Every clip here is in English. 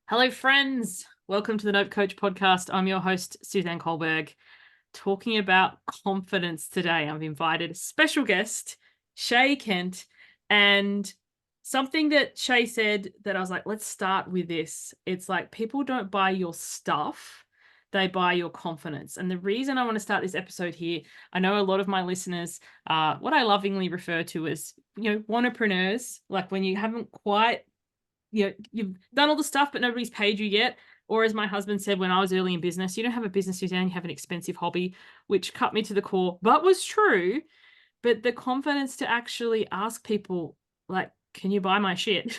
Hello, friends. Welcome to the Note Coach podcast. I'm your host, Suzanne Kohlberg, talking about confidence today. I've invited a special guest, Shay Kent, and something that Shay said that I was like, let's start with this. It's like people don't buy your stuff, they buy your confidence. And the reason I want to start this episode here, I know a lot of my listeners, what I lovingly refer to as, wannapreneurs, like when you haven't quite you've done all the stuff, but nobody's paid you yet. Or as my husband said when I was early in business, you don't have a business, Suzanne, you have an expensive hobby, which cut me to the core, but was true. But the confidence to actually ask people, like, can you buy my shit?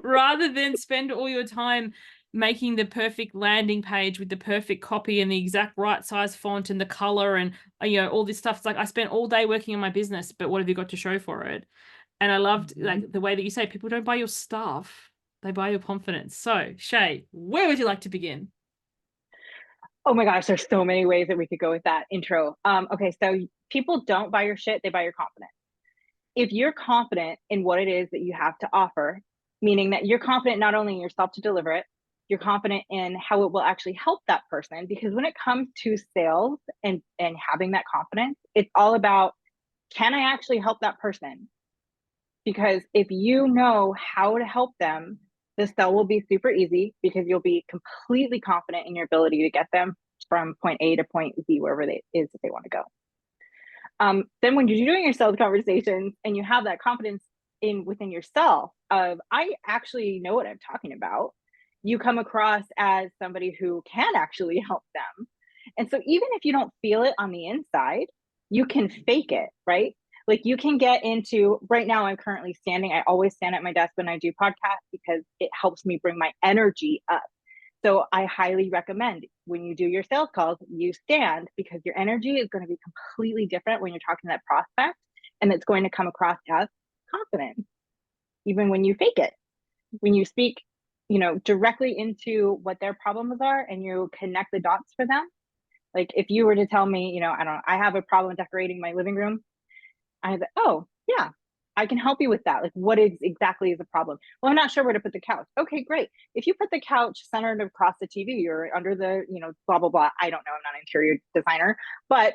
Rather than spend all your time making the perfect landing page with the perfect copy and the exact right size font and the color and all this stuff. It's like I spent all day working on my business, but what have you got to show for it? And I loved like the way that you say people don't buy your stuff, they buy your confidence. So, Shay, where would you like to begin? Oh my gosh, there's so many ways that we could go with that intro. Okay, so people don't buy your shit, they buy your confidence. If you're confident in what it is that you have to offer, meaning that you're confident not only in yourself to deliver it, you're confident in how it will actually help that person. Because when it comes to sales and having that confidence, it's all about, can I actually help that person? Because if you know how to help them, the sell will be super easy because you'll be completely confident in your ability to get them from point A to point Z, wherever they is that they want to go. Then when you're doing your sales conversations and you have that confidence in within yourself of, I actually know what I'm talking about, you come across as somebody who can actually help them. And so even if you don't feel it on the inside, you can fake it, right? Like you can get into, right now I'm currently standing, I always stand at my desk when I do podcasts because it helps me bring my energy up. So I highly recommend when you do your sales calls, you stand, because your energy is going to be completely different when you're talking to that prospect, and it's going to come across as confidence, even when you fake it. When you speak, directly into what their problems are and you connect the dots for them. Like if you were to tell me, I don't know, I have a problem decorating my living room, I was like, oh, yeah, I can help you with that. Like, what is exactly is the problem? Well, I'm not sure where to put the couch. Okay, great. If you put the couch centered across the TV or under the, blah, blah, blah. I don't know. I'm not an interior designer. But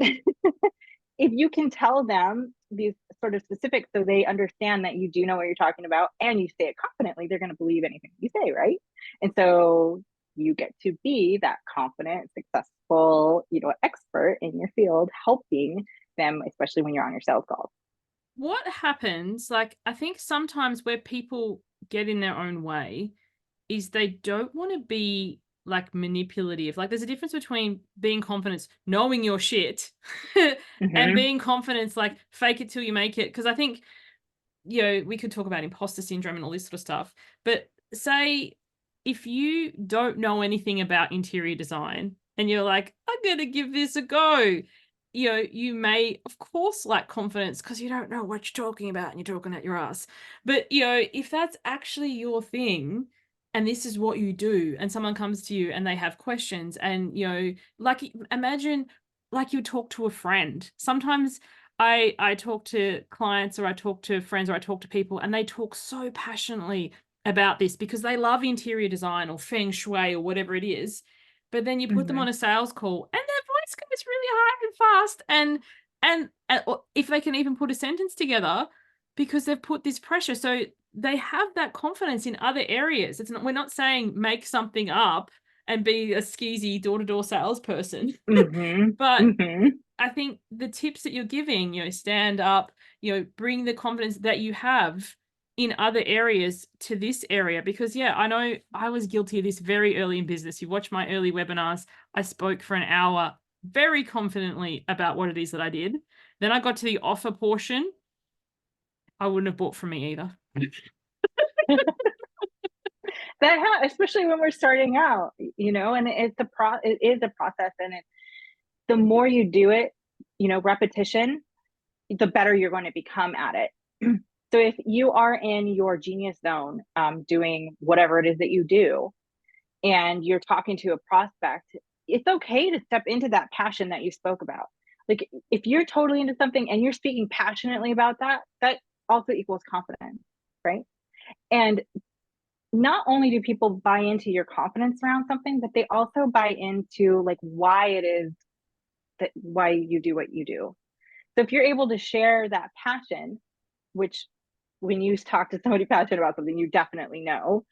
if you can tell them these sort of specifics so they understand that you do know what you're talking about and you say it confidently, they're going to believe anything you say, right? And so you get to be that confident, successful, expert in your field, helping them, especially when you're on your sales calls. What happens, like, I think sometimes where people get in their own way is they don't want to be like manipulative. Like, there's a difference between being confident, knowing your shit, and Mm-hmm. being confident, like, fake it till you make it. Because I think, we could talk about imposter syndrome and all this sort of stuff. But say if you don't know anything about interior design and you're like, I'm going to give this a go, you may, of course, lack confidence because you don't know what you're talking about and you're talking at your ass. But, if that's actually your thing and this is what you do, and someone comes to you and they have questions, and, like, imagine like you talk to a friend. Sometimes I talk to clients or I talk to friends or I talk to people and they talk so passionately about this because they love interior design or feng shui or whatever it is. But then you put them Mm-hmm. on a sales call and their voice goes really high and fast, and or if they can even put a sentence together because they've put this pressure. So they have that confidence in other areas. It's not, we're not saying make something up and be a skeezy door-to-door salesperson. Mm-hmm. But Mm-hmm. I think the tips that you're giving, stand up, bring the confidence that you have in other areas to this area. Because, yeah, I know I was guilty of this very early in business. You watch my early webinars, I spoke for an hour very confidently about what it is that I did. Then I got to the offer portion. I wouldn't have bought from me either. Especially when we're starting out, and it is a process, and the more you do it, repetition, the better you're going to become at it. So if you are in your genius zone, doing whatever it is that you do, and you're talking to a prospect, it's okay to step into that passion that you spoke about. Like if you're totally into something and you're speaking passionately about that, that also equals confidence, right? And not only do people buy into your confidence around something, but they also buy into like why it is that why you do what you do. So if you're able to share that passion, which when you talk to somebody passionate about something, you definitely know,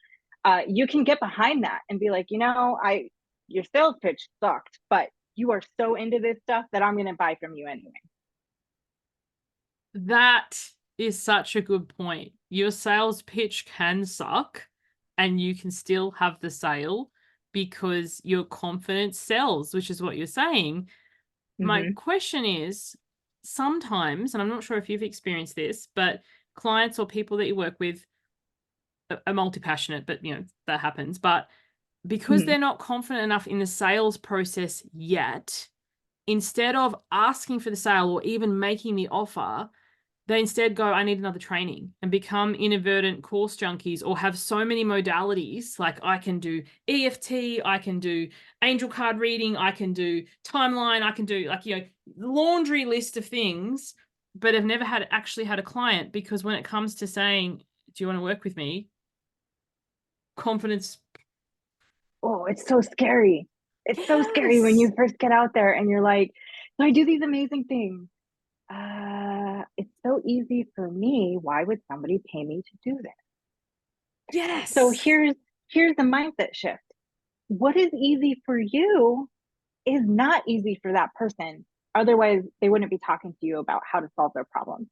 you can get behind that and be like, your sales pitch sucked, but you are so into this stuff that I'm going to buy from you anyway. That is such a good point. Your sales pitch can suck and you can still have the sale because your confidence sells, which is what you're saying. My Mm-hmm. question is, sometimes, and I'm not sure if you've experienced this, but clients or people that you work with are multi-passionate, but that happens. But because Mm-hmm. they're not confident enough in the sales process yet, instead of asking for the sale or even making the offer, they instead go, I need another training, and become inadvertent course junkies, or have so many modalities. Like, I can do EFT, I can do angel card reading, I can do timeline, I can do laundry list of things, but have never actually had a client, because when it comes to saying, do you want to work with me? Confidence. Oh, it's so scary. It's so scary when Yes. you first get out there and you're like, I do these amazing things. It's so easy for me. Why would somebody pay me to do this? So Yes. here's the mindset shift. What is easy for you is not easy for that person. Otherwise, they wouldn't be talking to you about how to solve their problem.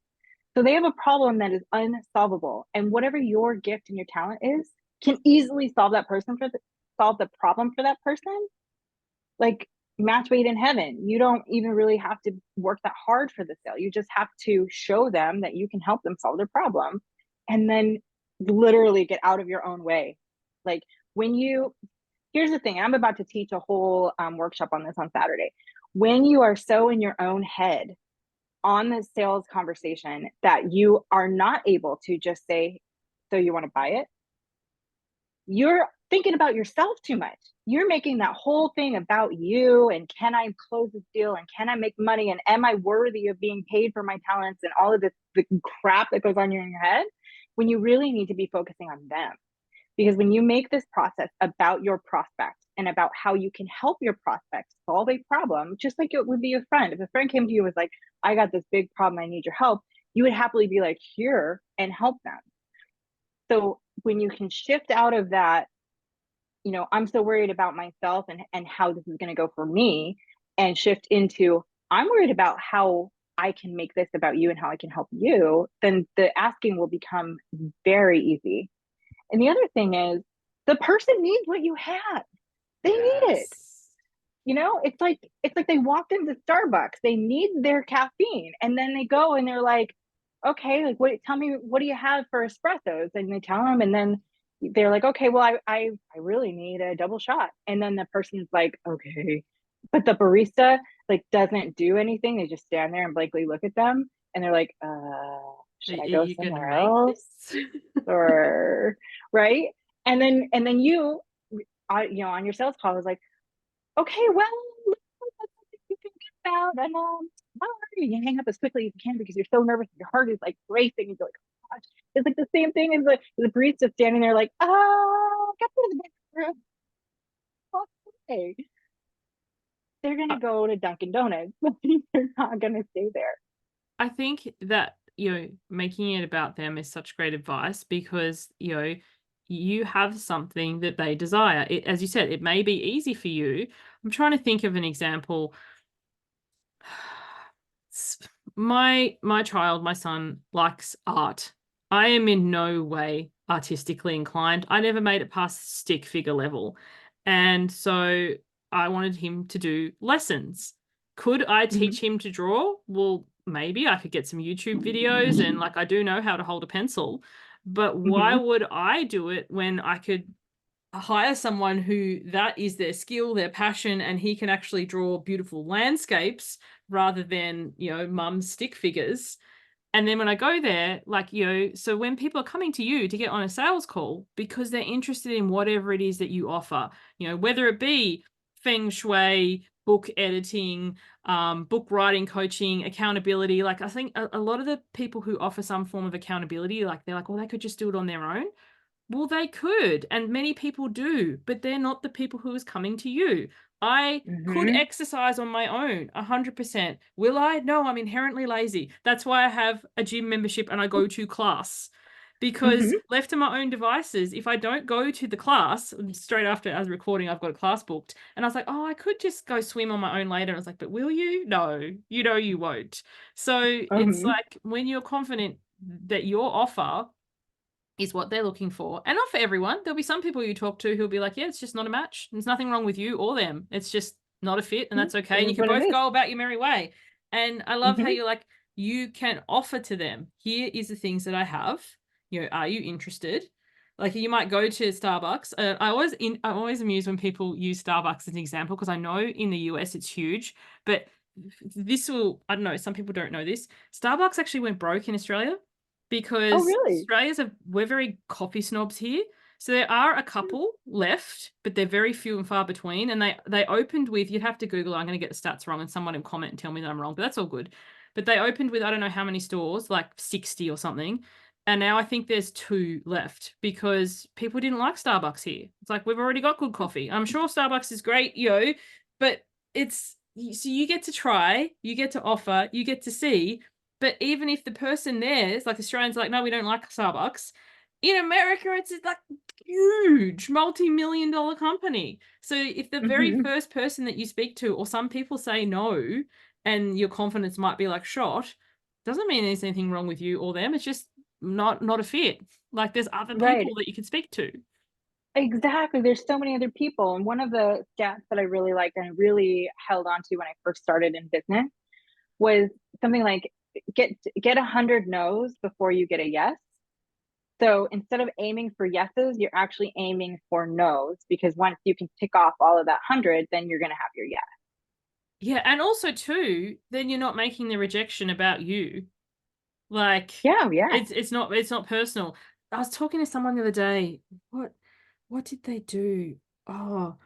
So they have a problem that is unsolvable, and whatever your gift and your talent is can easily solve the problem for that person. Like, match made in heaven. You don't even really have to work that hard for the sale. You just have to show them that you can help them solve their problem, and then literally get out of your own way. Like, when you here's the thing, I'm about to teach a whole workshop on this on Saturday. When you are so in your own head on the sales conversation that you are not able to just say, so you want to buy it, you're thinking about yourself too much. You're making that whole thing about you, and can I close this deal, and can I make money, and am I worthy of being paid for my talents, and all of this the crap that goes on in your head, when you really need to be focusing on them. Because when you make this process about your prospect and about how you can help your prospect solve a problem, just like it would be a friend. If a friend came to you and was like, I got this big problem, I need your help, you would happily be like, here, and help them. So when you can shift out of that, I'm so worried about myself and how this is going to go for me, and shift into, I'm worried about how I can make this about you and how I can help you, then the asking will become very easy. And the other thing is, the person needs what you have. They need it. Yes. It's like they walked into Starbucks. They need their caffeine, and then they go and they're like, okay, like, what? Tell me, what do you have for espressos? And they tell them, and then they're like, okay, well, I really need a double shot. And then the person's like, okay, but the barista like doesn't do anything. They just stand there and blankly look at them, and they're like, Are should I go you going to somewhere make else? this? Or right? And then you, on your sales call, was like, okay, well, that's something you can get about, and don't worry, you hang up as quickly as you can because you're so nervous, your heart is like racing, and you're like, oh gosh. It's like the same thing as the barista standing there like, get to the next room. Okay. They're gonna go to Dunkin' Donuts. They're not gonna stay there. I think that, making it about them is such great advice, because, you have something that they desire. It, as you said, it may be easy for you. I'm trying to think of an example. My child, my son, likes art. I am in no way artistically inclined. I never made it past stick figure level. And so I wanted him to do lessons. Could I Mm-hmm. teach him to draw? Well, maybe I could get some YouTube videos, and I do know how to hold a pencil. But why Mm-hmm. would I do it when I could hire someone who that is their skill, their passion, and he can actually draw beautiful landscapes rather than, mum's stick figures? And then when I go there, like, so when people are coming to you to get on a sales call because they're interested in whatever it is that you offer, whether it be feng shui, book editing, book writing, coaching, accountability. Like, I think a lot of the people who offer some form of accountability, like, they're like, well, they could just do it on their own. Well, they could, and many people do, but they're not the people who is coming to you. I could Mm-hmm. exercise on my own 100%. Will I? No, I'm inherently lazy. That's why I have a gym membership and I go to class. Because Mm-hmm. left to my own devices, if I don't go to the class, straight after I was recording, I've got a class booked. And I was like, oh, I could just go swim on my own later. And I was like, but will you? No, you know you won't. So it's Mm-hmm. like when you're confident that your offer is what they're looking for. And not for everyone. There'll be some people you talk to who'll be like, yeah, it's just not a match. There's nothing wrong with you or them. It's just not a fit, and that's okay. It And you is can what it both is. go about your merry way. And I love how Mm-hmm. you're like, you can offer to them, here is the things that I have. You know, are you interested? Like you might go to Starbucks. I'm always amused when people use Starbucks as an example because I know in the US it's huge, but this will, I don't know, some people don't know this. Starbucks actually went broke in Australia Oh, because really? we're very coffee snobs here. So there are a couple left, but they're very few and far between. And they opened with, you'd have to Google, I'm going to get the stats wrong and someone will comment and tell me that I'm wrong, but that's all good. But they opened with, I don't know how many stores, like 60 or something. And now I think there's two left because people didn't like Starbucks here. It's like, we've already got good coffee. I'm sure Starbucks is great, but it's, so you get to try, you get to offer, you get to see. But even if the person there is like Australians, are like, no, we don't like Starbucks. In America, it's like huge, multi-million-dollar company. So if the very Mm-hmm. first person that you speak to, or some people say no, and your confidence might be like shot, doesn't mean there's anything wrong with you or them. It's just not a fit. Like there's other people Right. that you can speak to. Exactly. There's so many other people. And one of the stats that I really liked and really held on to when I first started in business was something like get 100 no's before you get a yes. So instead of aiming for yeses, you're actually aiming for no's because once you can tick off all of that 100, then you're going to have your yes. Yeah, and also too, then you're not making the rejection about you. Like Yeah, yeah. it's not personal. I was talking to someone the other day. What did they do? Oh,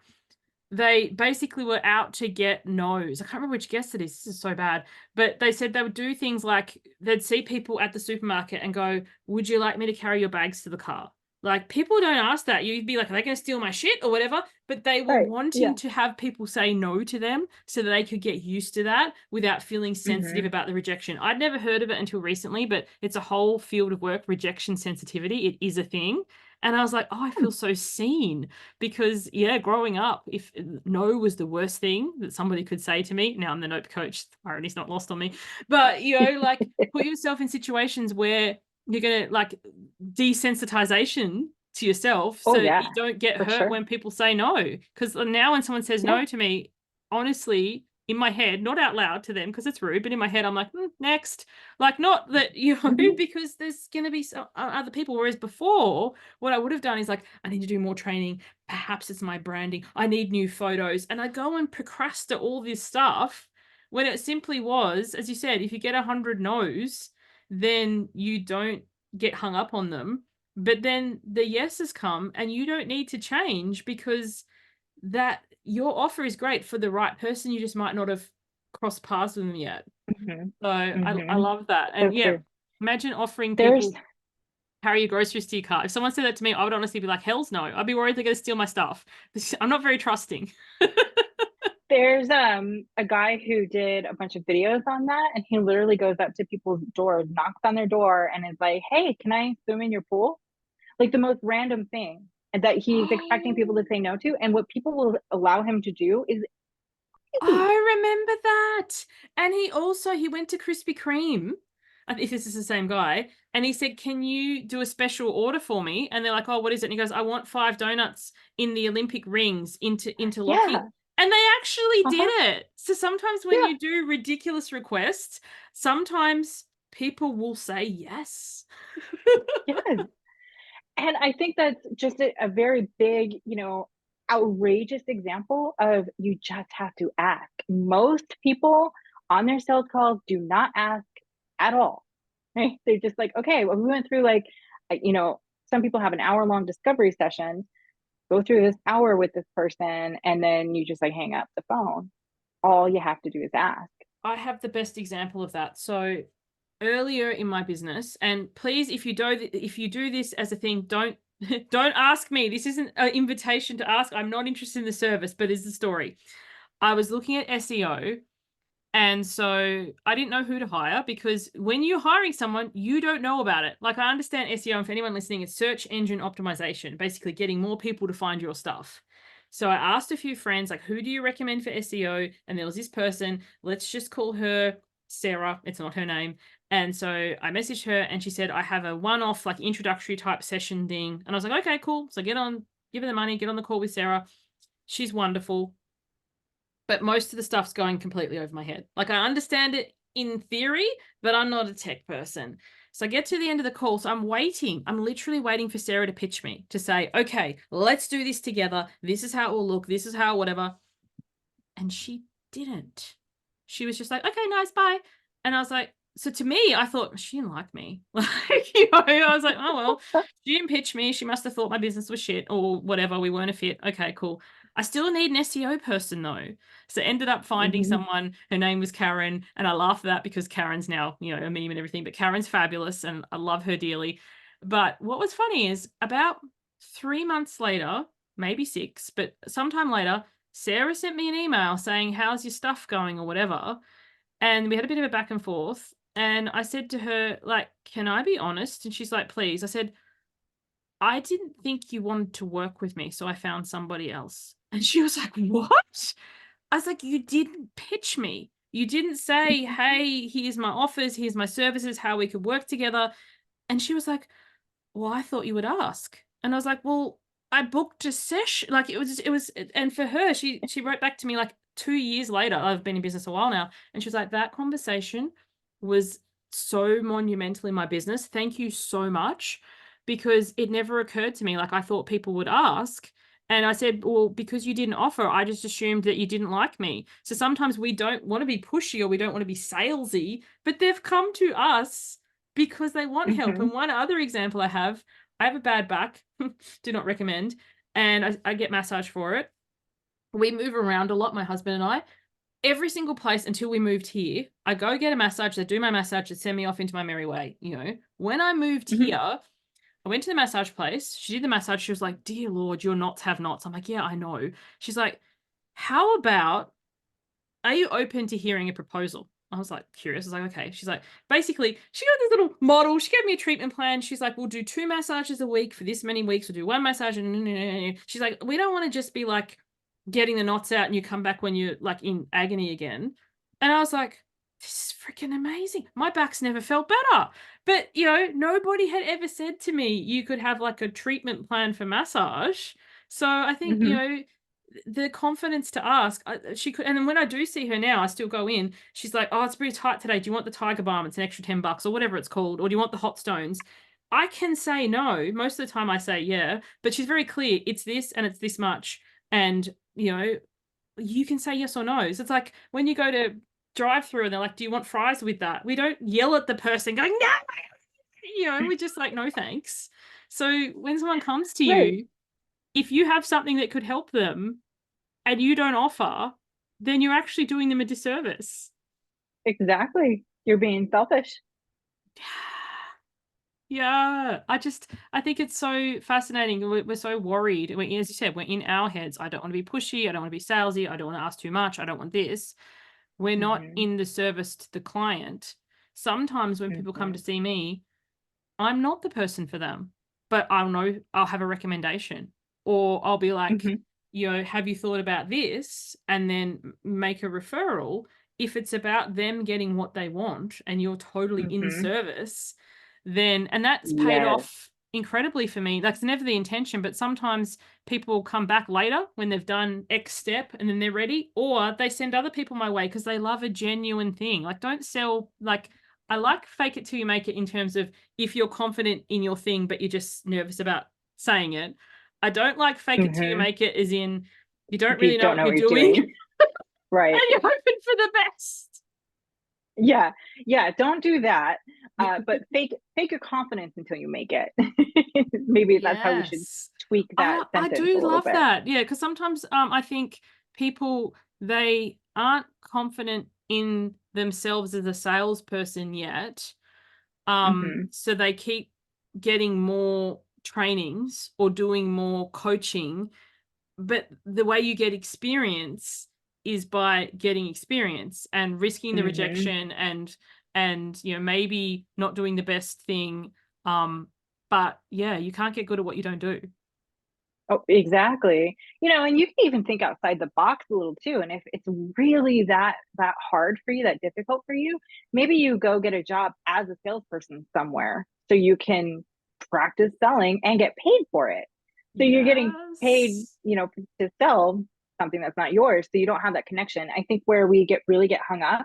they basically were out to get no's. I can't remember which guest it is. This is so bad. But they said they would do things like they'd see people at the supermarket and go, would you like me to carry your bags to the car? Like people don't ask that. You'd be like, are they going to steal my shit or whatever? But they were Right. Yeah. wanting to have people say no to them so that they could get used to that without feeling sensitive Mm-hmm. about the rejection. I'd never heard of it until recently, but it's a whole field of work, rejection sensitivity. It is a thing. And I was like, oh, I feel so seen because yeah, growing up, if no was the worst thing that somebody could say to me, now I'm the nope coach, irony's not lost on me, but like put yourself in situations where you're gonna like desensitization to yourself Oh, so that yeah, you don't get for hurt sure. when people say no. Because now when someone says Yeah. no to me, honestly, in my head, not out loud to them because it's rude, but in my head, I'm like, next. Like, not that, Mm-hmm. because there's going to be other people. Whereas before, what I would have done is like, I need to do more training. Perhaps it's my branding. I need new photos. And I go and procrastinate all this stuff when it simply was, as you said, if you get 100 no's, then you don't get hung up on them. But then the yeses come and you don't need to change because that your offer is great for the right person. You just might not have crossed paths with them yet. Mm-hmm. So I Mm-hmm. love that. So And yeah, true. imagine offering There's people carry your groceries to your car. If someone said that to me, I would honestly be like, hell's no. I'd be worried they're going to steal my stuff. I'm not very trusting. there's a guy who did a bunch of videos on that, and he literally goes up to people's doors, knocks on their door, and is like, "Hey, can I swim in your pool?" Like the most random thing, and that he's expecting people to say no to. And what people will allow him to do is crazy. I remember that. And he went to Krispy Kreme. If this is the same guy, and he said, "Can you do a special order for me?" And they're like, "Oh, what is it?" And he goes, "I want 5 donuts in the Olympic rings interlocking." Yeah. And they actually did Uh-huh. it. So sometimes when Yeah. you do ridiculous requests, sometimes people will say yes. Yes. And I think that's just a very big, outrageous example of you just have to ask. Most people on their sales calls do not ask at all. Right? They're just like, okay, well, we went through like, some people have an hour-long discovery session, go through this hour with this person, and then you just like hang up the phone. All you have to do is ask. I have the best example of that. So earlier in my business, and please, if you do this as a thing, don't Don't ask me. This isn't an invitation to ask. I'm not interested in the service, but is the story. I was looking at SEO, and so I didn't know who to hire, because when you're hiring someone, you don't know about it. Like, I understand SEO, and for anyone listening, it's search engine optimization, basically getting more people to find your stuff. So I asked a few friends, like, who do you recommend for SEO? And there was this person, let's just call her Sarah. It's not her name. And so I messaged her, and she said, I have a one-off, like, introductory type session thing. And I was like, okay, cool. So get on, give her the money, get on the call with Sarah. She's wonderful. But most of the stuff's going completely over my head. Like, I understand it in theory, but I'm not a tech person. So I get to the end of the call. So I'm waiting. I'm literally waiting for Sarah to pitch me, to say, okay, let's do this together. This is how it will look. This is how whatever. And she didn't. She was just like, okay, nice, bye. And I was like, so to me, I thought she didn't like me. Like, you know, I was like, oh, well, she didn't pitch me. She must have thought my business was shit or whatever. We weren't a fit. Okay, cool. I still need an SEO person though. So ended up finding Mhm. someone. Her name was Karen. And I laugh at that because Karen's now, you know, a meme and everything. But Karen's fabulous and I love her dearly. But what was funny is about 3 months later, maybe 6, but sometime later, Sarah sent me an email saying, how's your stuff going or whatever. And we had a bit of a back and forth. And I said to her, like, can I be honest? And she's like, please. I said, I didn't think you wanted to work with me, so I found somebody else. And she was like, what? I was like, you didn't pitch me. You didn't say, hey, here's my offers, here's my services, how we could work together. And she was like, well, I thought you would ask. And I was like, well, I booked a session. Like, and for her, she wrote back to me like 2 years later. I've been in business a while now. And she was like, that conversation was so monumental in my business. Thank you so much. Because it never occurred to me. Like, I thought people would ask. And I said, well, because you didn't offer, I just assumed that you didn't like me. So sometimes we don't want to be pushy or we don't want to be salesy, but they've come to us because they want help. Mhm. And one other example I have a bad back, do not recommend, and I get massage for it. We move around a lot, my husband and I. Every single place until we moved here, I go get a massage, they do my massage, they send me off into my merry way, you know. When I moved Mhm. here, I went to the massage place. She did the massage. She was like, dear Lord, your knots have knots. I'm like, yeah, I know. She's like, how about, are you open to hearing a proposal? I was like curious. I was like, okay. She's like, basically, she got this little model. She gave me a treatment plan. She's like, we'll do 2 massages a week for this many weeks. We'll do 1 massage. And she's like, we don't want to just be like getting the knots out and you come back when you're like in agony again. And I was like, this is freaking amazing. My back's never felt better. But, you know, nobody had ever said to me you could have like a treatment plan for massage. So I think, you Mhm. know, the confidence to ask, she could. And then when I do see her now, I still go in. She's like, oh, it's pretty tight today. Do you want the tiger balm? It's an extra $10 or whatever it's called. Or do you want the hot stones? I can say no. Most of the time I say yeah, but she's very clear. It's this and it's this much. And, you know, you can say yes or no. So it's like when you go to drive through and they're like, do you want fries with that? We don't yell at the person going, no, you know, we're just like, no, thanks. So when someone comes to Right. you, if you have something that could help them and you don't offer, then you're actually doing them a disservice. Exactly. You're being selfish. Yeah, I think it's so fascinating. We're so worried. As you said, we're in our heads. I don't want to be pushy. I don't want to be salesy. I don't want to ask too much. I don't want this. We're not Mhm. in the service to the client. Sometimes when people come to Mhm. see me, I'm not the person for them, but I'll have a recommendation, or I'll be like, Mhm. you know, have you thought about this? And then make a referral. If it's about them getting what they want and you're totally in Mhm. service, then, and that's paid Yes. off incredibly for me. That's never the intention, but sometimes people come back later when they've done X step and then they're ready, or they send other people my way because they love a genuine thing. Like, don't sell, like, I like fake it till you make it in terms of if you're confident in your thing, but you're just nervous about saying it. I don't like fake it till you Mhm. make it, as in you don't If you really know don't what know you're what you're doing doing. and Right. you're hoping for the best. Yeah. Yeah, don't do that. But fake your confidence until you make it. Maybe that's how we should Yes. tweak that I sentence a do little love bit. that. Yeah, because sometimes I think people, they aren't confident in themselves as a salesperson yet. Mhm. So they keep getting more trainings or doing more coaching, but the way you get experience is by getting experience and risking the Mm-hmm. rejection and maybe not doing the best thing. But yeah, you can't get good at what you don't do. Oh, exactly. And you can even think outside the box a little too. And if it's really that hard for you, that difficult for you, maybe you go get a job as a salesperson somewhere so you can practice selling and get paid for it. So you're getting paid, Yes. to sell something that's not yours. So you don't have that connection. I think where we really get hung up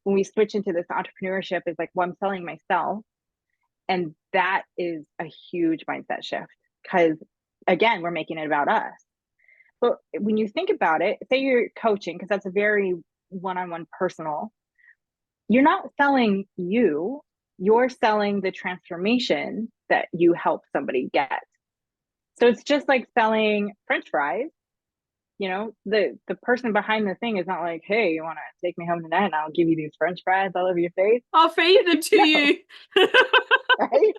when we switch into this entrepreneurship is like, well, I'm selling myself. And that is a huge mindset shift because, again, we're making it about us. But when you think about it, say you're coaching, because that's a very one on one personal, you're not selling you, you're selling the transformation that you help somebody get. So it's just like selling French fries. The person behind the thing is not like, hey, you want to take me home tonight and I'll give you these French fries all over your face. I'll feed them to No, you. right?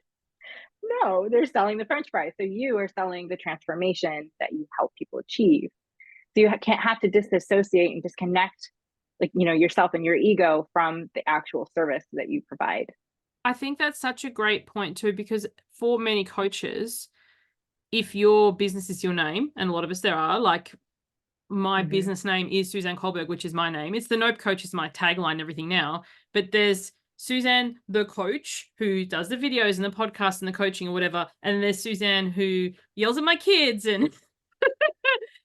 No, they're selling the French fries. So you are selling the transformation that you help people achieve. So you can't have to disassociate and disconnect, like, yourself and your ego from the actual service that you provide. I think that's such a great point too, because for many coaches, if your business is your name, and a lot of us there are, like my Mm-hmm. business name is Suzanne Kohlberg, which is my name. It's the Nope Coach is my tagline and everything now. But there's Suzanne, the coach, who does the videos and the podcast and the coaching or whatever. And there's Suzanne who yells at my kids and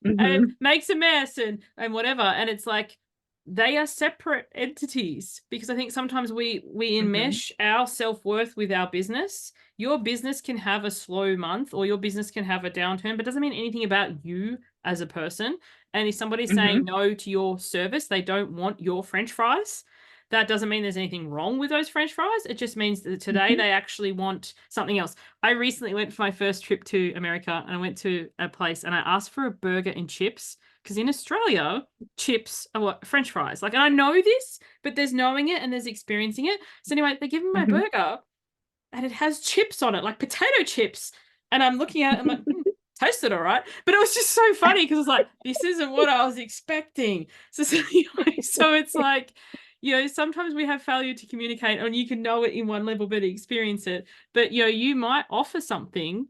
and Mm-hmm. makes a mess and whatever. And it's like they are separate entities because I think sometimes we Mm-hmm. enmesh our self-worth with our business. Your business can have a slow month or your business can have a downturn, but doesn't mean anything about you as a person. And if somebody's saying Mm-hmm. no to your service, they don't want your French fries. That doesn't mean there's anything wrong with those French fries. It just means that today Mm-hmm. they actually want something else. I recently went for my first trip to America and I went to a place and I asked for a burger and chips because in Australia, chips are what French fries. Like, and I know this, but there's knowing it and there's experiencing it. So anyway, they give me my Mm-hmm. burger and it has chips on it, like potato chips. And I'm looking at it, I'm like, tasted all right. But it was just so funny because it's like, this isn't what I was expecting. So anyway, so it's like, sometimes we have failure to communicate and you can know it in one level, but experience it. But, you might offer something,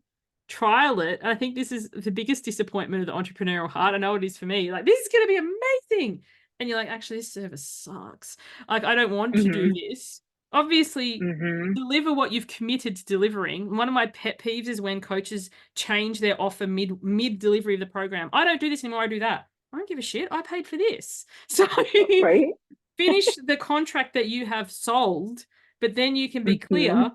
trial it. And I think this is the biggest disappointment of the entrepreneurial heart. I know it is for me. Like, this is going to be amazing. And you're like, actually, this service sucks. Like, I don't want to do Mm-hmm. this. Obviously, Mm-hmm. deliver what you've committed to delivering. One of my pet peeves is when coaches change their offer mid delivery of the program. I don't do this anymore. I do that. I don't give a shit. I paid for this. So Right? finish the contract that you have sold, but then you can be Mm-hmm. clear.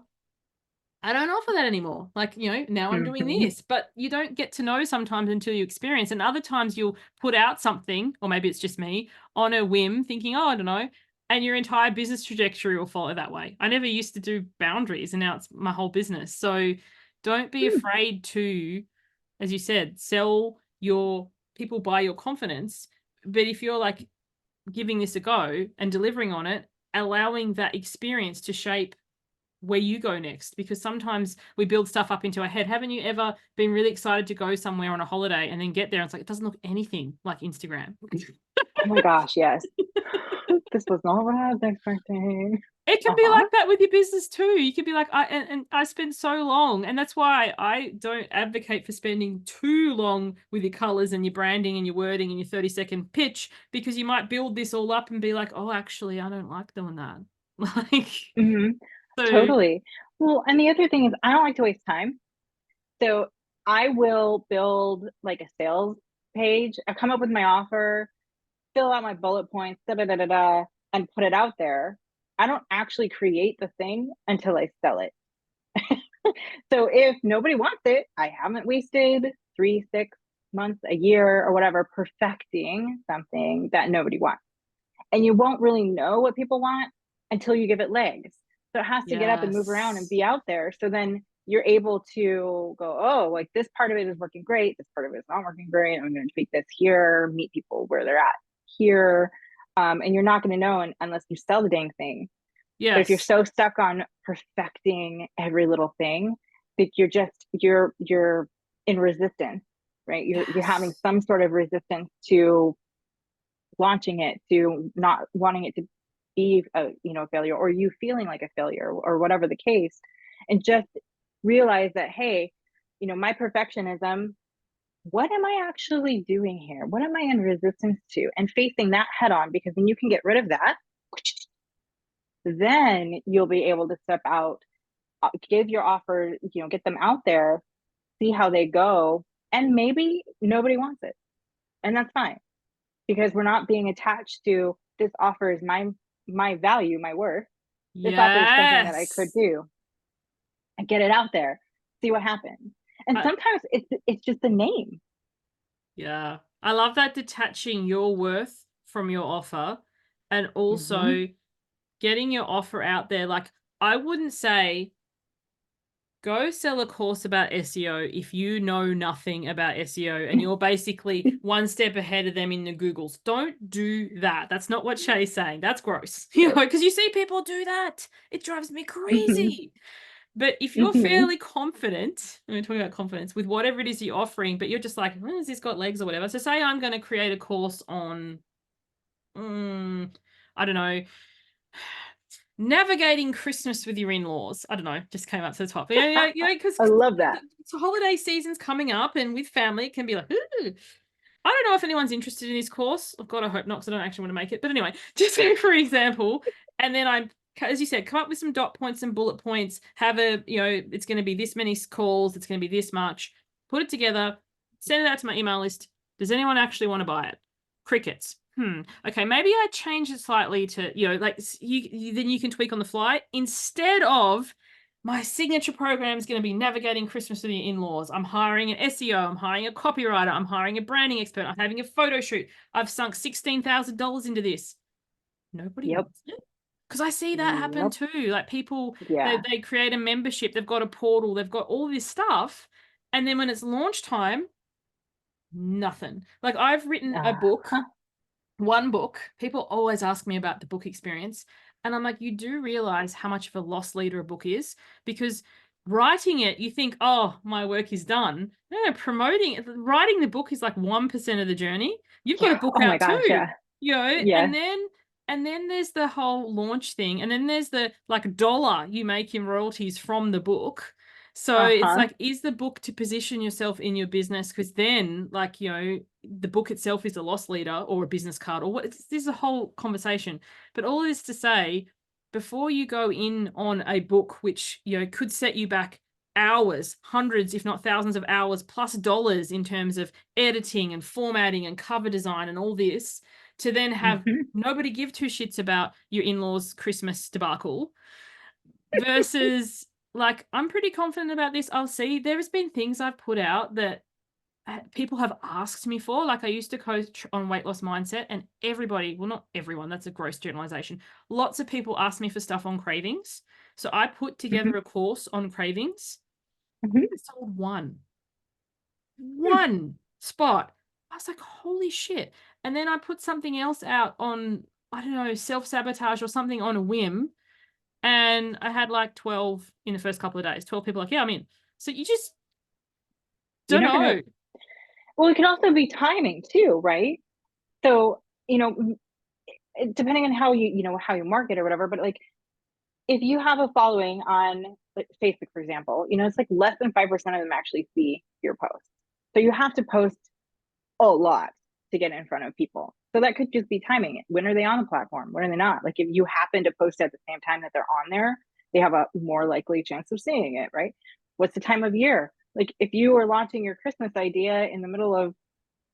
I don't offer that anymore. Like, now I'm doing Mm-hmm. this, but you don't get to know sometimes until you experience. And other times you'll put out something, or maybe it's just me, on a whim, thinking, oh, I don't know. And your entire business trajectory will follow that way. I never used to do boundaries, and now it's my whole business. So don't be afraid to, as you said, sell your people by your confidence. But if you're like giving this a go and delivering on it, allowing that experience to shape where you go next, because sometimes we build stuff up into our head. Haven't you ever been really excited to go somewhere on a holiday and then get there and it's like it doesn't look anything like Instagram? Oh my gosh, yes. This was not what I was expecting. It can be Uh-huh. like that with your business too. You could be like, and I spent so long, and that's why I don't advocate for spending too long with your colors and your branding and your wording and your 30-second pitch, because you might build this all up and be like, oh, actually, I don't like doing that. Like, Mm-hmm. so Totally. Well, and the other thing is I don't like to waste time. So I will build like a sales page. I come up with my offer, fill out my bullet points, da da da da da, and put it out there. I don't actually create the thing until I sell it. So if nobody wants it, I haven't wasted 3, 6 months, a year, or whatever, perfecting something that nobody wants. And you won't really know what people want until you give it legs. So it has to get up and move around and yes. be out there. So then you're able to go, oh, like this part of it is working great. This part of it is not working great. I'm going to tweak this here, meet people where they're at here. And you're not going to know unless you sell the dang thing. But if you're Yes. so stuck on perfecting every little thing, Like you're in resistance, right? You're having Yes. some sort of resistance to launching it, to not wanting it to be a failure, or you feeling like a failure, or whatever the case. And just realize that, hey, my perfectionism, what am I actually doing here? What am I in resistance to? And facing that head on, because when you can get rid of that, then you'll be able to step out, give your offer, get them out there, see how they go. And maybe nobody wants it. And that's fine, because we're not being attached to, this offer is my value, my worth. This offer is something that I could Yes. do, and get it out there, see what happens. And I, sometimes it's just a name. yeah. I love that, detaching your worth from your offer and Mm-hmm. also getting your offer out there. Like, I wouldn't say go sell a course about SEO if you know nothing about SEO and you're basically one step ahead of them in the Googles. Don't do that. That's not what Shay's saying. That's gross. Because you see people do that. It drives me Mm-hmm. crazy. But if you're Mm-hmm. fairly confident, we're talking about confidence with whatever it is you're offering, but you're just like, has this got legs or whatever? So say I'm going to create a course on, I don't know, navigating Christmas with your in-laws. I don't know, just came up to the top. Because I love that. holiday season's coming up, and with family, it can be like, ooh. I don't know if anyone's interested in this course. Oh God, I hope not, because I don't actually want to make it. But anyway, just for example, and then I, as you said, come up with some dot points and bullet points. Have it's going to be this many calls. It's going to be this much. Put it together. Send it out to my email list. Does anyone actually want to buy it? Crickets. Okay, maybe I change it slightly to, like then you can tweak on the fly instead of, my signature program is going to be navigating Christmas with your in-laws. I'm hiring an SEO. I'm hiring a copywriter. I'm hiring a branding expert. I'm having a photo shoot. I've sunk $16,000 into this. Nobody Yep. wants it. Because I see that happen Yep. too. Like people, they, Yeah. they create a membership. They've got a portal. They've got all this stuff. And then when it's launch time, nothing. Like, I've written a book, Uh-huh. one book. People always ask me about the book experience. And I'm like, you do realize how much of a loss leader a book is? Because writing it, you think, oh, my work is done. No, promoting it, writing the book is like 1% of the journey. You've got Yeah. a book Oh my out gosh. too, Yeah. and Yeah. then there's the whole launch thing. And then there's the like dollar you make in royalties from the book. So it's Uh-huh. like, is the book to position yourself in your business? Because then, like, the book itself is a loss leader or a business card or what? This is a whole conversation. But all this to say, before you go in on a book, which could set you back hours, hundreds, if not thousands of hours, plus dollars in terms of editing and formatting and cover design and all this, to then have Mm-hmm. nobody give two shits about your in-laws' Christmas debacle versus, like, I'm pretty confident about this. I'll see. There's been things I've put out that people have asked me for. Like, I used to coach on weight loss mindset, and everybody, well, not everyone, that's a gross generalization. Lots of people ask me for stuff on cravings. So I put Mm-hmm. together a course on cravings. Mm-hmm. I sold one spot. I was like, holy shit. And then I put something else out on, I don't know, self-sabotage or something on a whim. And I had like 12 in the first couple of days. 12 people like, yeah, I'm in. So you just You're don't not gonna. know. Well, it can also be timing too, right? So, depending on how you market or whatever, but like, if you have a following on, like, Facebook, for example, it's like less than 5% of them actually see your posts. So you have to post a lot to get in front of people. So that could just be timing. When are they on the platform? When are they not? Like, if you happen to post at the same time that they're on there, they have a more likely chance of seeing it, right? What's the time of year? Like, if you were launching your Christmas idea in the middle of,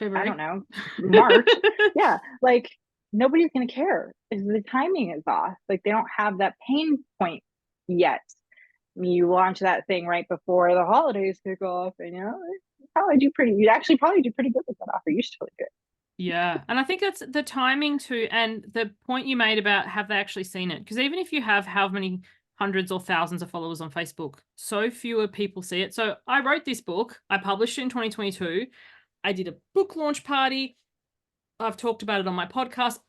I don't February. know, March, yeah, like, nobody's going to care if the timing is off. Like, they don't have that pain point yet. You launch that thing right before the holidays kick off, and you'd actually probably do pretty good with that offer. You should totally do it. Yeah. And I think that's the timing too. And the point you made about, have they actually seen it? Because even if you have how many hundreds or thousands of followers on Facebook, so fewer people see it. So I wrote this book. I published it in 2022. I did a book launch party. I've talked about it on my podcast.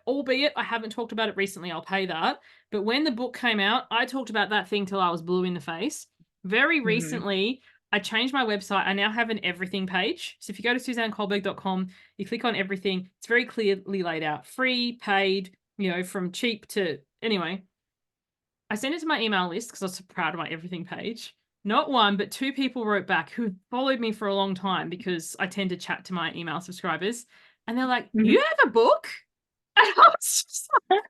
Albeit I haven't talked about it recently, I'll pay that. But when the book came out, I talked about that thing till I was blue in the face. Very Mm-hmm. recently, I changed my website. I now have an everything page. So if you go to suzannecolberg.com, you click on everything. It's very clearly laid out. Free, paid, from cheap to... Anyway, I sent it to my email list because I was so proud of my everything page. Not one, but two people wrote back who followed me for a long time because I tend to chat to my email subscribers. And they're like, Mm-hmm. you have a book? And I was just like,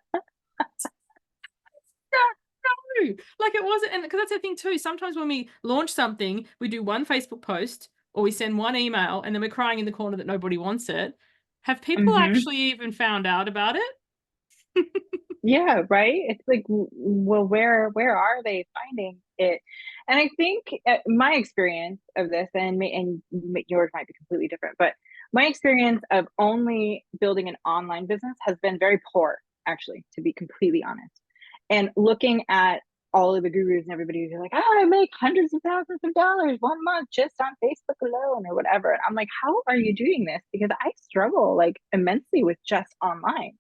no. Like it wasn't. And because that's the thing too. Sometimes when we launch something, we do one Facebook post or we send one email and then we're crying in the corner that nobody wants it. Have people Mm-hmm. actually even found out about it? Yeah, right. It's like, well, where are they finding it? And I think my experience of this, and yours might be completely different, but my experience of only building an online business has been very poor, actually, to be completely honest. And looking at all of the gurus and everybody who's like, oh, I make hundreds of thousands of dollars 1 month just on Facebook alone or whatever. And I'm like, how are you doing this? Because I struggle like immensely with just online.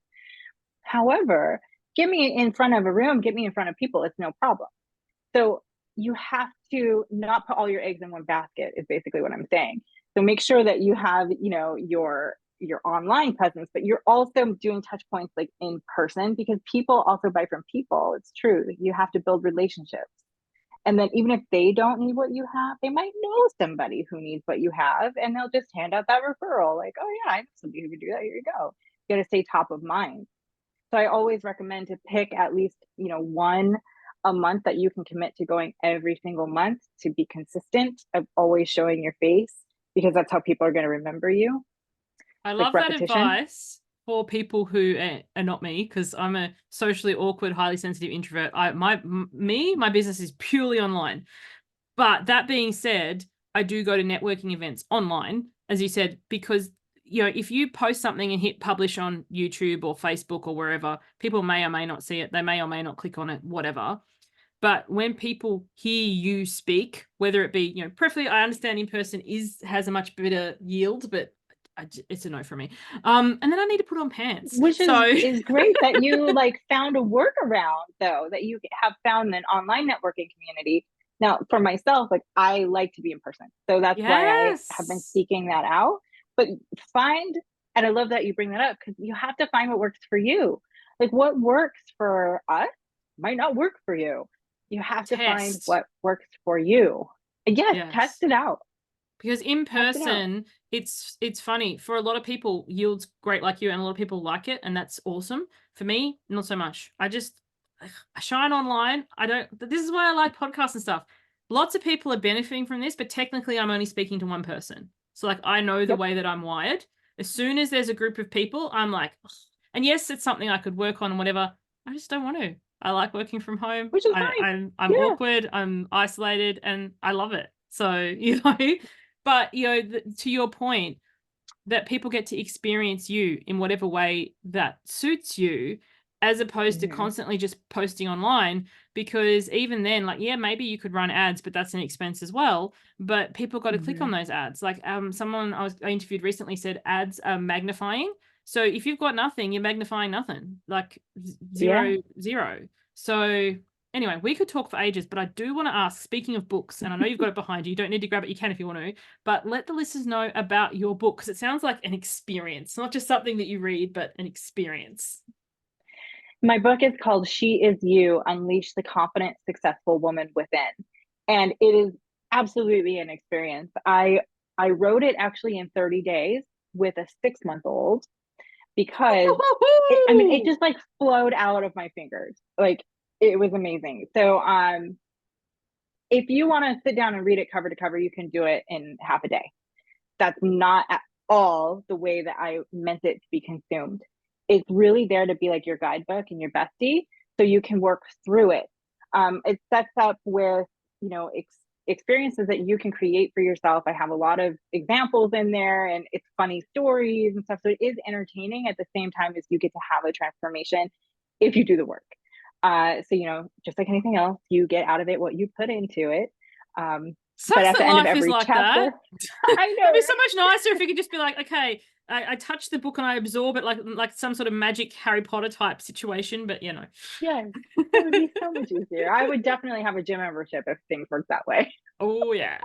However, get me in front of a room, get me in front of people, it's no problem. So you have to not put all your eggs in one basket is basically what I'm saying. So make sure that you have, your online presence, but you're also doing touch points like in person because people also buy from people. It's true. You have to build relationships. And then even if they don't need what you have, they might know somebody who needs what you have and they'll just hand out that referral. Like, oh yeah, I know somebody who can do that. Here you go. You got to stay top of mind. So I always recommend to pick at least, one a month that you can commit to going every single month to be consistent of always showing your face because that's how people are going to remember you. I Like love that repetition. advice for people who are not me, because I'm a socially awkward, highly sensitive introvert. My business is purely online. But that being said, I do go to networking events online, as you said, because if you post something and hit publish on YouTube or Facebook or wherever, people may or may not see it. They may or may not click on it, whatever. But when people hear you speak, whether it be, preferably, I understand in person has a much better yield, but it's a no for me. And then I need to put on pants. Which So is great that you like found a workaround though, that you have found an online networking community. Now, for myself, like I like to be in person. So that's why I have been yes, seeking that out. But find, and I love that you bring that up because you have to find what works for you. Like what works for us might not work for you. You have to find test. what works for you. Yes, test Yes. it out. Because in Test it out. person, it's funny. For a lot of people, yields great like you, and a lot of people like it, and that's awesome. For me, not so much. I shine online. I don't. This is why I like podcasts and stuff. Lots of people are benefiting from this, but technically, I'm only speaking to one person. So like, I know the Yep. way that I'm wired. As soon as there's a group of people, I'm like, ugh. And yes, it's something I could work on and whatever. I just don't want to. I like working from home. Which is I, fine. I'm Yeah. awkward. I'm isolated, and I love it. So but to your point, that people get to experience you in whatever way that suits you, as opposed to Mm-hmm. constantly just posting online. Because even then, like, yeah, maybe you could run ads, but that's an expense as well. But people got to click Mm-hmm. on those ads. Like someone I interviewed recently said ads are magnifying. So if you've got nothing, you're magnifying nothing, like Yeah. zero zero. So anyway, we could talk for ages, but I do want to ask, speaking of books, and I know you've got it behind you, you don't need to grab it, you can if you want to, but let the listeners know about your book, because it sounds like an experience, not just something that you read, but an experience. My book is called She Is You: Unleash the Confident, Successful Woman Within. And it is absolutely an experience. I wrote it actually in 30 days with a 6 month old because it just like flowed out of my fingers. Like it was amazing. So if you want to sit down and read it cover to cover, you can do it in half a day. That's not at all the way that I meant it to be consumed. It's really there to be like your guidebook and your bestie so you can work through it. It sets up with, you know, experiences that you can create for yourself. I have a lot of examples in there and it's funny stories and stuff. So it is entertaining at the same time as you get to have a transformation if you do the work. So, just like anything else, you get out of it what you put into it. But Sucks at that the end of life is every like that. chapter, I know, It'd be so right? much nicer if you could just be like, okay, I touch the book and I absorb it like some sort of magic Harry Potter type situation, but you know. Yes, it would be so much easier. I would definitely have a gym membership if things worked that way. Oh yeah.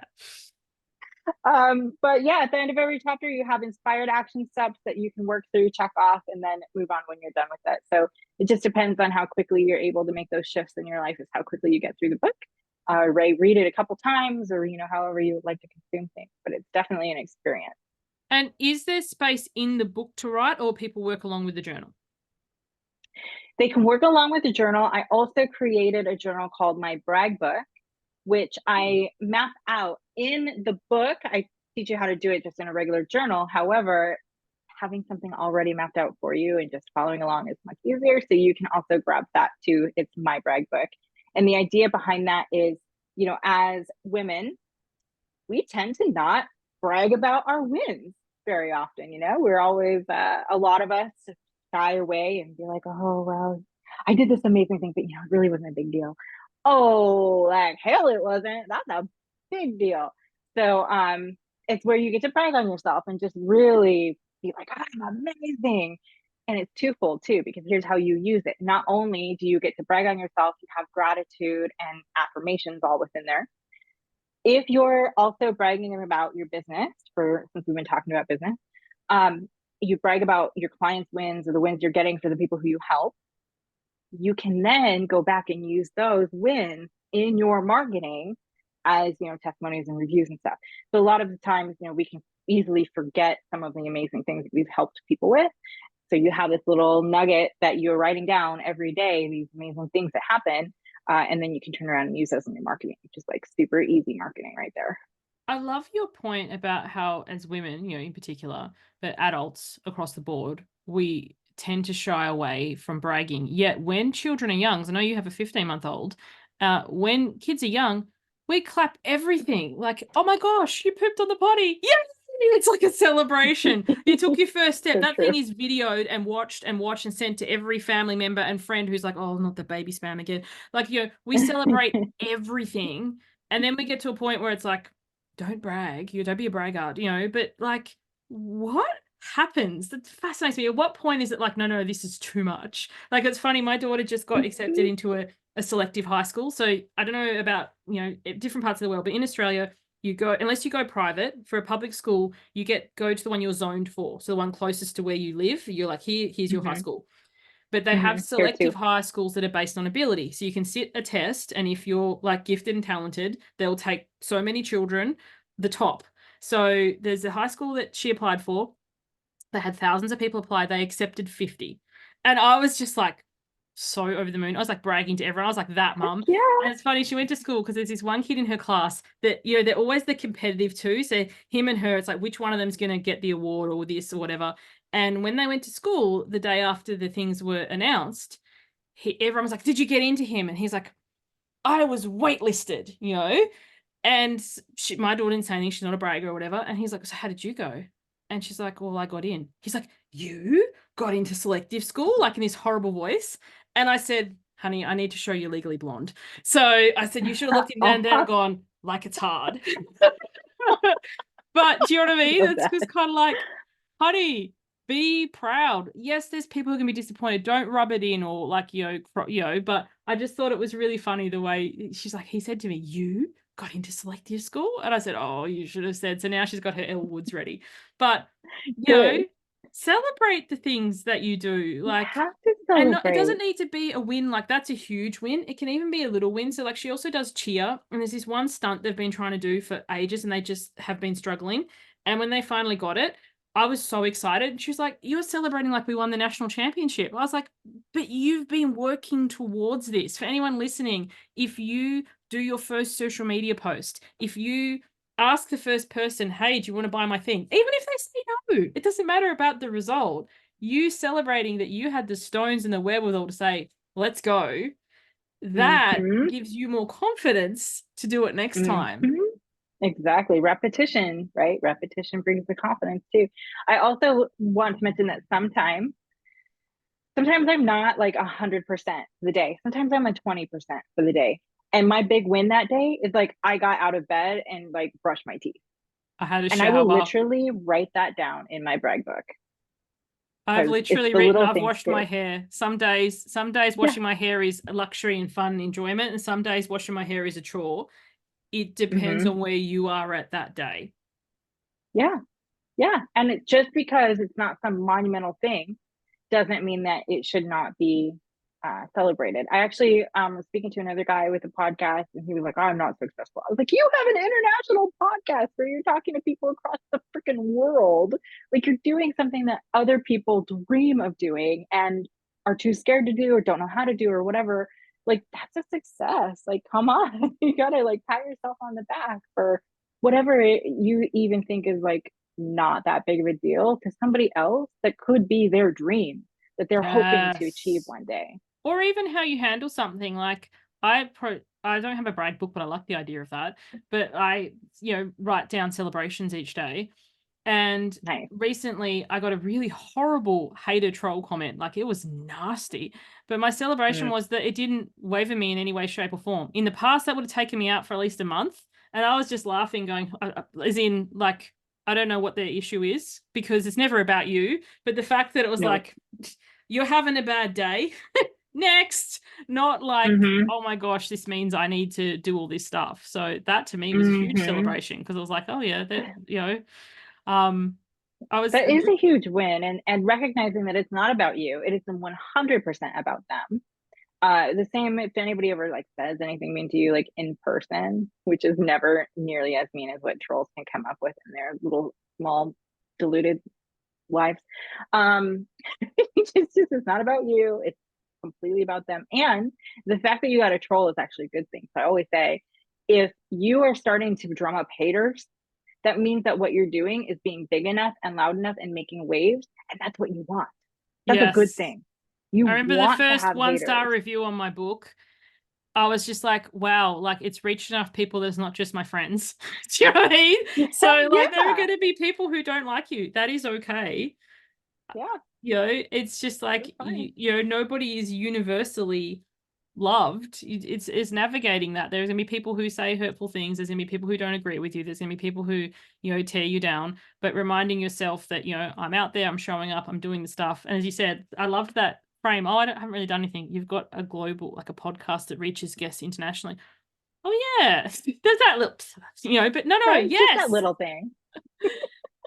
But yeah, at the end of every chapter, you have inspired action steps that you can work through, check off, and then move on when you're done with it. So it just depends on how quickly you're able to make those shifts in your life, is how quickly you get through the book. Read it a couple times, or however you would like to consume things. But it's definitely an experience. And is there space in the book to write, or people work along with the journal? They can work along with the journal. I also created a journal called my brag book, which I map out in the book. I teach you how to do it just in a regular journal. However, having something already mapped out for you and just following along is much easier. So you can also grab that too. It's my brag book. And the idea behind that is, as women, we tend to not brag about our wins very often. We're always, a lot of us shy away and be like, oh, well, I did this amazing thing, but, it really wasn't a big deal. Oh, like hell it wasn't. That's a big deal. So it's where you get to brag on yourself and just really be like, I'm amazing. And it's twofold too, because here's how you use it. Not only do you get to brag on yourself, you have gratitude and affirmations all within there. If you're also bragging about your business, since we've been talking about business, you brag about your clients' wins or the wins you're getting for the people who you help, you can then go back and use those wins in your marketing as, testimonies and reviews and stuff. So a lot of the times, we can easily forget some of the amazing things that we've helped people with. So you have this little nugget that you're writing down every day, these amazing things that happen, and then you can turn around and use those in your marketing, which is like super easy marketing right there. I love your point about how, as women, in particular, but adults across the board, we tend to shy away from bragging. Yet when children are young, I know you have a 15-month-old, when kids are young, we clap everything. Like, oh my gosh, you pooped on the potty. Yay! It's like a celebration. You took your first step. So that true. thing is videoed and watched and sent to every family member and friend who's like, oh, not the baby spam again. Like, we celebrate everything. And then we get to a point where it's like, don't brag. Don't be a braggart, but like, what happens? That fascinates me. At what point is it like, no, this is too much? Like, it's funny. My daughter just got accepted into a selective high school. So I don't know about, different parts of the world, but in Australia, unless you go private for a public school, you go to the one you're zoned for. So the one closest to where you live, you're like, here's your high school. But they have Here too. selective high schools that are based on ability. So you can sit a test, and if you're like gifted and talented, they'll take so many children, the top. So there's a high school that she applied for. They had thousands of people apply. They accepted 50. And I was just like so over the moon. I was like bragging to everyone. I was like, that mum. Yeah. And it's funny, she went to school because there's this one kid in her class that, they're always the competitive too. So him and her, it's like, which one of them's going to get the award or this or whatever. And when they went to school, the day after the things were announced, everyone was like, did you get into him? And he's like, I was waitlisted, And my daughter didn't say anything. She's not a bragger or whatever. And he's like, so how did you go? And she's like, well, I got in. He's like, you got into selective school? Like, in this horrible voice. And I said, honey, I need to show you Legally Blonde. So I said, you should have looked him down and gone, like, it's hard. But do you know what I mean? It's just kind of like, honey, be proud. Yes, there's people who can be disappointed. Don't rub it in, or like, but I just thought it was really funny the way she's like, he said to me, you got into selective school? And I said, oh, you should have said. So now she's got her Elle Woods ready. But, celebrate the things that you do. Like, you have to and it celebrate. doesn't need to be a win. Like, that's a huge win. It can even be a little win. So like, she also does cheer, and there's this one stunt they've been trying to do for ages and they just have been struggling. And when they finally got it, I was so excited. She was like, you're celebrating like we won the national championship. I was like, but you've been working towards this. For anyone listening, if you do your first social media post, if you ask the first person, hey, do you want to buy my thing? Even if they say no, it doesn't matter about the result. You celebrating that you had the stones and the wherewithal to say, let's go, that gives you more confidence to do it next time. Exactly. Repetition, right? Repetition brings the confidence too. I also want to mention that sometimes I'm not like 100% for the day. Sometimes I'm a 20% for the day. And my big win that day is like, I got out of bed and like brushed my teeth. I had a And I will shower. literally write that down in my brag book I've because it's literally the written, little I've things washed my too. hair. Some days Yeah. washing my hair is a luxury and fun and enjoyment, and some days washing my hair is a chore. It depends Hmm. on where you are at that day. Yeah. Yeah. And just because it's not some monumental thing doesn't mean that it should not be celebrated. I actually was speaking to another guy with a podcast, and he was like, "Oh, I'm not successful." I was like, "You have an international podcast where you're talking to people across the freaking world. Like, you're doing something that other people dream of doing and are too scared to do or don't know how to do or whatever. Like, that's a success. Like, come on, you gotta like pat yourself on the back for whatever you even think is like not that big of a deal to somebody else that could be their dream that they're hoping to achieve Yes. one day." Or even how you handle something. Like I don't have a brag book, but I like the idea of that. But I, write down celebrations each day. And Nice. recently I got a really horrible hater troll comment. Like, it was nasty. But my celebration Mm, was that it didn't waver me in any way, shape, or form. In the past, that would have taken me out for at least a month. And I was just laughing, going, as in, like, I don't know what their issue is because it's never about you. But the fact that it was no. like, you're having a bad day. Next, not like, Mm-hmm. oh my gosh, this means I need to do all this stuff. So that to me was a huge Mm-hmm. celebration because I was like, oh yeah, um, I was, That is a huge win, and recognizing that it's not about you, it is 100% about them. The same if anybody ever like says anything mean to you like in person, which is never nearly as mean as what trolls can come up with in their little small diluted lives. Um, it's not about you. It's completely about them. And the fact that you got a troll is actually a good thing. So I always say, if you are starting to drum up haters, that means that what you're doing is being big enough and loud enough and making waves, and that's what you want. That's a good yes. thing. I You remember the want to first have 1-star haters. review on my book. I was just like, wow, like it's reached enough people that's not just my friends. Do you know what I mean? Yeah, So like there are yeah, going to be people who don't like you. That is okay. yeah. It's just That's like fine. nobody is universally loved. It's navigating that. There's gonna be people who say hurtful things. There's gonna be people who don't agree with you. There's gonna be people who tear you down. But reminding yourself that I'm out there. I'm showing up. I'm doing the stuff. And as you said, I loved that frame. Oh, haven't really done anything. You've got a global, like a podcast that reaches guests internationally. Oh yeah, there's that little, But no, Right? Just that yes. little thing.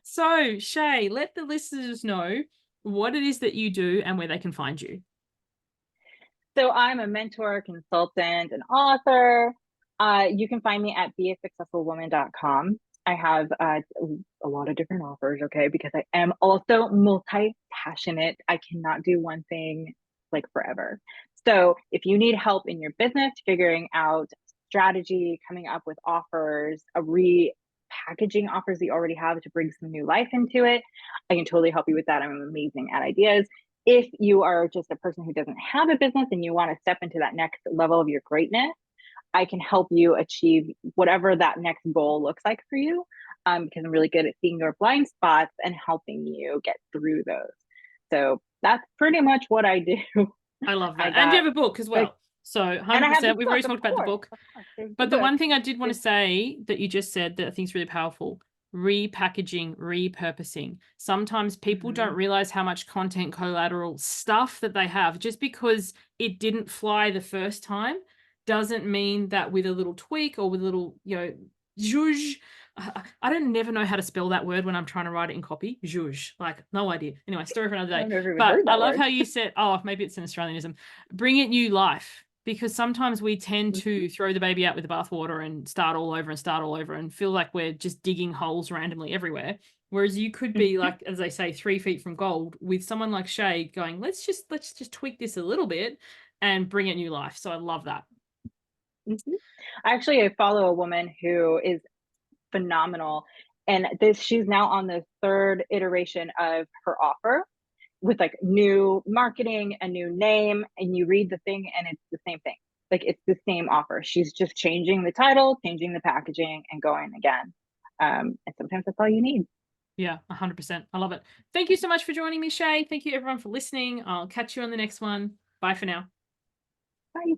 So, Shay, let the listeners know what it is that you do and where they can find you. So I'm a mentor, consultant, and author. You can find me at beasuccessfulwoman.com. I have a lot of different offers, okay, because I am also multi-passionate. I cannot do one thing like forever. So if you need help in your business figuring out strategy, coming up with offers, a repackaging offers that you already have to bring some new life into it, I can totally help you with that. I'm amazing at ideas. If you are just a person who doesn't have a business and you want to step into that next level of your greatness, I can help you achieve whatever that next goal looks like for you, because I'm really good at seeing your blind spots and helping you get through those. So that's pretty much what I do. I love I that. And you got have a book as like, well. So and I have the 100%. We've book, already talked about the book. of course, there's the But the book. one thing I did want to It's say that you just said that I think is really powerful: repackaging, repurposing. Sometimes people don't mm-hmm, realize how much content collateral stuff that they have. Just because it didn't fly the first time doesn't mean that with a little tweak or with a little, zhuzh. I don't never know how to spell that word when I'm trying to write it in copy. Zhuzh. Like, no idea. Anyway, story for another I day. don't know if I've even But heard I that love word. how you said, oh, maybe it's an Australianism. Bring it new life, because sometimes we tend Mm-hmm, to throw the baby out with the bathwater and start all over and start all over and feel like we're just digging holes randomly everywhere. Whereas you could be mm-hmm, like, as they say, 3 feet from gold with someone like Shay going, let's just tweak this a little bit and bring it new life. So I love that. mm-hmm. Actually, I follow a woman who is phenomenal. And this, she's now on the third iteration of her offer with like new marketing, a new name, and you read the thing and it's the same thing. Like it's the same offer. She's just changing the title, changing the packaging, and going again. And sometimes that's all you need. Yeah, 100%. I love it. Thank you so much for joining me, Shay. Thank you everyone for listening. I'll catch you on the next one. Bye for now. Bye.